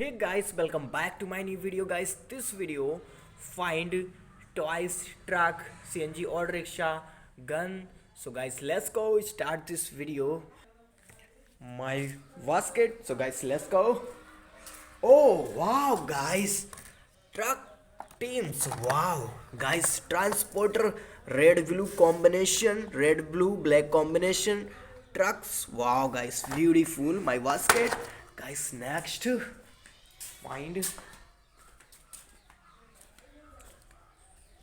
Hey guys, welcome back to my new video guys. This video find toys, truck, CNG auto rickshaw, gun. So guys, let's go start this video. My basket. So guys, let's go. Oh wow guys, truck teams. Wow guys, transporter red blue combination, red blue black combination, trucks. Wow guys, beautiful. My basket. Guys, next find.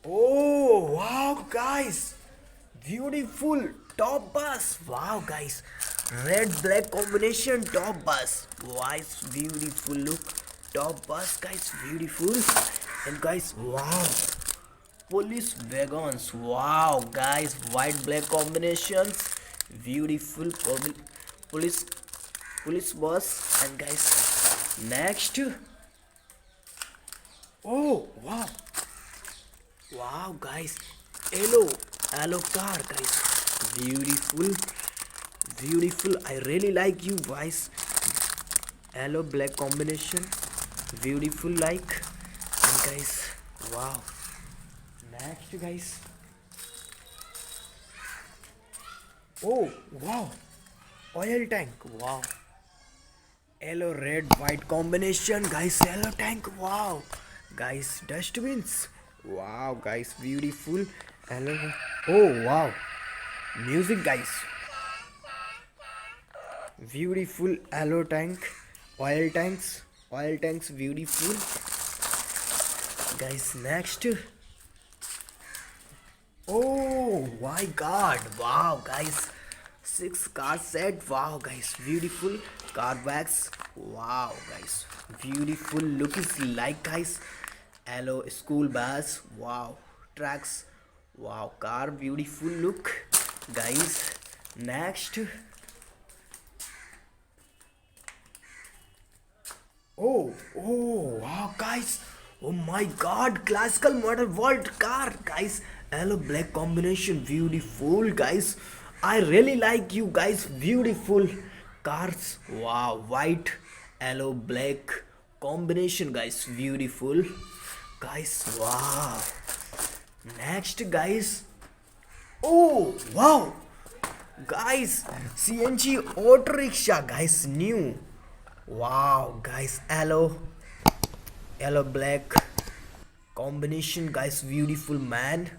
Oh wow guys, beautiful top bus. Wow guys, red black combination top bus. Guys, beautiful look. Top bus guys, beautiful. And guys, wow, police wagons. Wow guys, white black combinations. Beautiful police police bus. And guys, next. Oh wow. Wow guys, yellow car guys, beautiful, beautiful. I really like you guys. Yellow black combination, beautiful like. And guys, wow. Next guys. Oh wow, oil tank. Wow. Yellow red white combination guys. Yellow tank. Wow guys, dustbins. Wow guys, beautiful. Hello. Oh wow, music guys, beautiful. Hello tank, oil tanks, beautiful guys. Next. Oh my god, wow guys, 6 car set. Wow guys, beautiful. Car bags. Wow guys, beautiful look is like guys. Hello school bus. Wow, tracks. Wow, car, beautiful look guys. Next. Oh wow guys, oh my god, classical model world car guys. Hello black combination, beautiful guys. I really like you guys, beautiful cars. Wow, white hello black combination guys, beautiful guys. Wow. Next guys. Oh wow guys, CNG auto rickshaw guys, new. Wow guys, yellow black combination guys, beautiful man.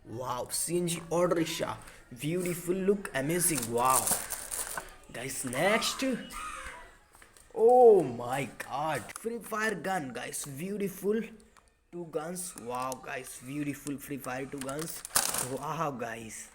Wow, CNG auto rickshaw, beautiful look, amazing. Wow guys. Next. Oh my god, free fire gun guys, beautiful. 2 guns. Wow guys, beautiful free fire 2 guns. Wow guys.